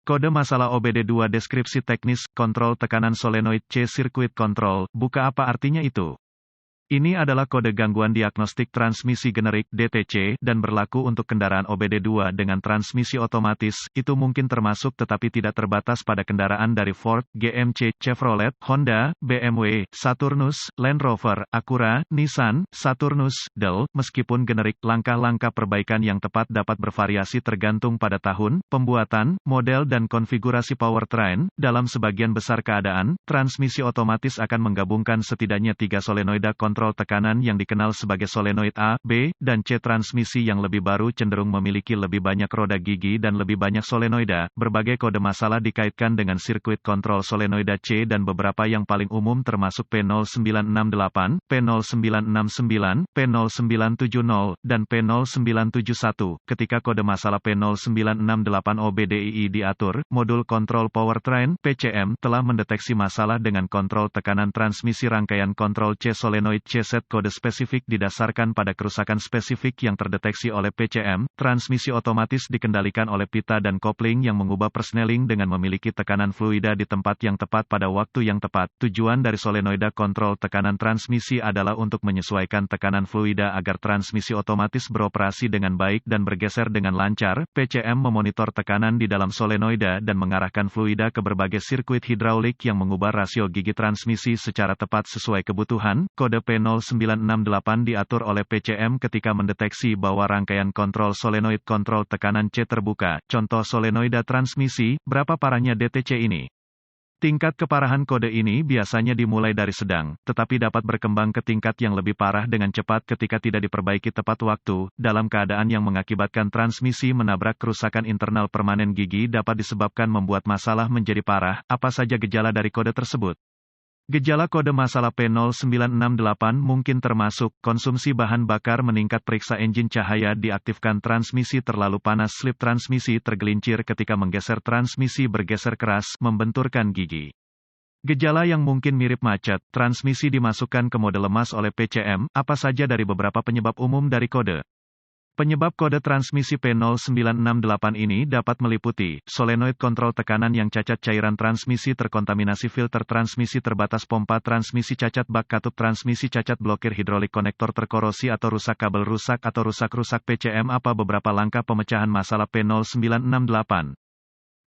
Kode masalah OBD2 deskripsi teknis, kontrol tekanan solenoid C sirkuit kontrol, buka apa artinya itu? Ini adalah kode gangguan diagnostik transmisi generik (DTC) dan berlaku untuk kendaraan OBD2 dengan transmisi otomatis. Itu mungkin termasuk tetapi tidak terbatas pada kendaraan dari Ford, GMC, Chevrolet, Honda, BMW, Saturnus, Land Rover, Acura, Nissan, Saturnus, Dell. Meskipun generik, langkah-langkah perbaikan yang tepat dapat bervariasi tergantung pada tahun, pembuatan, model dan konfigurasi powertrain. Dalam sebagian besar keadaan, transmisi otomatis akan menggabungkan setidaknya 3 solenoida kontrol tekanan yang dikenal sebagai solenoid A, B, dan C. Transmisi yang lebih baru cenderung memiliki lebih banyak roda gigi dan lebih banyak solenoida. Berbagai kode masalah dikaitkan dengan sirkuit kontrol solenoida C dan beberapa yang paling umum termasuk P0968, P0969, P0970, dan P0971. Ketika kode masalah P0968 OBDII diatur, modul kontrol powertrain (PCM) telah mendeteksi masalah dengan kontrol tekanan transmisi rangkaian kontrol C solenoid C. Set kode spesifik didasarkan pada kerusakan spesifik yang terdeteksi oleh PCM. Transmisi otomatis dikendalikan oleh pita dan kopling yang mengubah persneling dengan memiliki tekanan fluida di tempat yang tepat pada waktu yang tepat. Tujuan dari solenoida kontrol tekanan transmisi adalah untuk menyesuaikan tekanan fluida agar transmisi otomatis beroperasi dengan baik dan bergeser dengan lancar. PCM memonitor tekanan di dalam solenoida dan mengarahkan fluida ke berbagai sirkuit hidraulik yang mengubah rasio gigi transmisi secara tepat sesuai kebutuhan. Kode P0968 diatur oleh PCM ketika mendeteksi bahwa rangkaian kontrol solenoid kontrol tekanan C terbuka. Contoh solenoida transmisi, berapa parahnya DTC ini? Tingkat keparahan kode ini biasanya dimulai dari sedang, tetapi dapat berkembang ke tingkat yang lebih parah dengan cepat ketika tidak diperbaiki tepat waktu. Dalam keadaan yang mengakibatkan transmisi menabrak, kerusakan internal permanen gigi dapat disebabkan membuat masalah menjadi parah. Apa saja gejala dari kode tersebut? Gejala kode masalah P0968 mungkin termasuk, konsumsi bahan bakar meningkat, periksa engine, cahaya diaktifkan, transmisi terlalu panas, slip transmisi, tergelincir ketika menggeser, transmisi bergeser keras, membenturkan gigi. Gejala yang mungkin mirip macet, transmisi dimasukkan ke mode lemas oleh PCM. Apa saja dari beberapa penyebab umum dari kode? Penyebab kode transmisi P0968 ini dapat meliputi solenoid kontrol tekanan yang cacat, cairan transmisi terkontaminasi, filter transmisi terbatas, pompa transmisi cacat, bak katup transmisi cacat, blokir hidrolik, konektor terkorosi atau rusak, kabel rusak atau rusak PCM. Apa beberapa langkah pemecahan masalah P0968?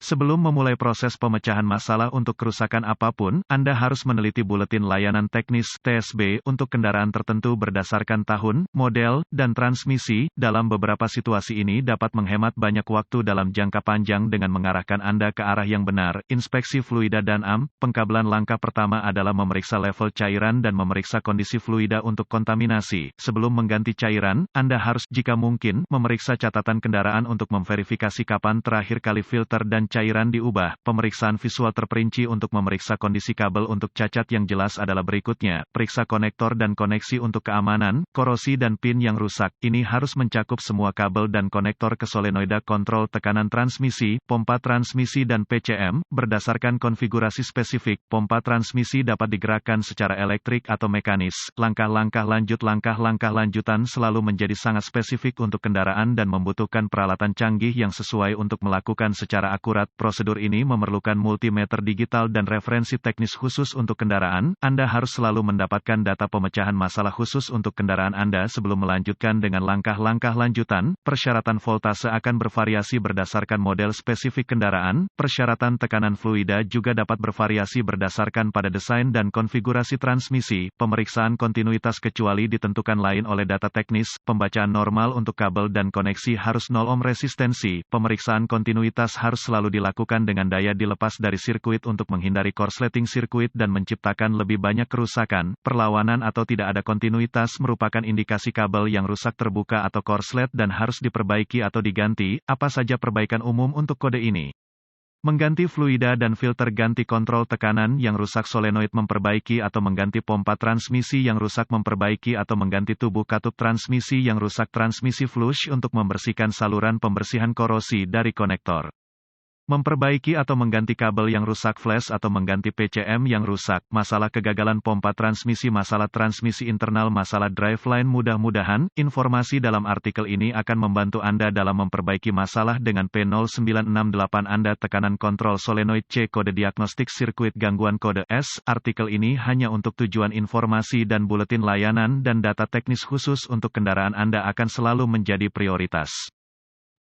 Sebelum memulai proses pemecahan masalah untuk kerusakan apapun, Anda harus meneliti buletin layanan teknis (TSB) untuk kendaraan tertentu berdasarkan tahun, model, dan transmisi. Dalam beberapa situasi ini dapat menghemat banyak waktu dalam jangka panjang dengan mengarahkan Anda ke arah yang benar. Inspeksi fluida dan AM. Pengkabelan. Langkah pertama adalah memeriksa level cairan dan memeriksa kondisi fluida untuk kontaminasi. Sebelum mengganti cairan, Anda harus, jika mungkin, memeriksa catatan kendaraan untuk memverifikasi kapan terakhir kali filter dan cairan diubah. Pemeriksaan visual terperinci untuk memeriksa kondisi kabel untuk cacat yang jelas adalah berikutnya. Periksa konektor dan koneksi untuk keamanan, korosi dan pin yang rusak. Ini harus mencakup semua kabel dan konektor ke solenoida kontrol tekanan transmisi, pompa transmisi dan PCM. Berdasarkan konfigurasi spesifik, pompa transmisi dapat digerakkan secara elektrik atau mekanis. Langkah-langkah lanjutan selalu menjadi sangat spesifik untuk kendaraan dan membutuhkan peralatan canggih yang sesuai untuk melakukan secara akurat. Prosedur ini memerlukan multimeter digital dan referensi teknis khusus untuk kendaraan. Anda harus selalu mendapatkan data pemecahan masalah khusus untuk kendaraan Anda sebelum melanjutkan dengan langkah-langkah lanjutan. Persyaratan voltase akan bervariasi berdasarkan model spesifik kendaraan. Persyaratan tekanan fluida juga dapat bervariasi berdasarkan pada desain dan konfigurasi transmisi. Pemeriksaan kontinuitas kecuali ditentukan lain oleh data teknis. Pembacaan normal untuk kabel dan koneksi harus 0 ohm resistensi. Pemeriksaan kontinuitas harus selalu dilakukan dengan daya dilepas dari sirkuit untuk menghindari korsleting sirkuit dan menciptakan lebih banyak kerusakan. Perlawanan atau tidak ada kontinuitas merupakan indikasi kabel yang rusak, terbuka atau korslet dan harus diperbaiki atau diganti. Apa saja perbaikan umum untuk kode ini? Mengganti fluida dan filter, ganti kontrol tekanan yang rusak, solenoid, memperbaiki atau mengganti pompa transmisi yang rusak, memperbaiki atau mengganti tubuh katup transmisi yang rusak, transmisi flush untuk membersihkan saluran pembersihan korosi dari konektor. Memperbaiki atau mengganti kabel yang rusak, flash atau mengganti PCM yang rusak, masalah kegagalan pompa transmisi, masalah transmisi internal, masalah driveline. Mudah-mudahan, informasi dalam artikel ini akan membantu Anda dalam memperbaiki masalah dengan P0968 Anda. Tekanan kontrol solenoid C, kode diagnostik sirkuit gangguan kode S. Artikel ini hanya untuk tujuan informasi dan buletin layanan, dan data teknis khusus untuk kendaraan Anda akan selalu menjadi prioritas.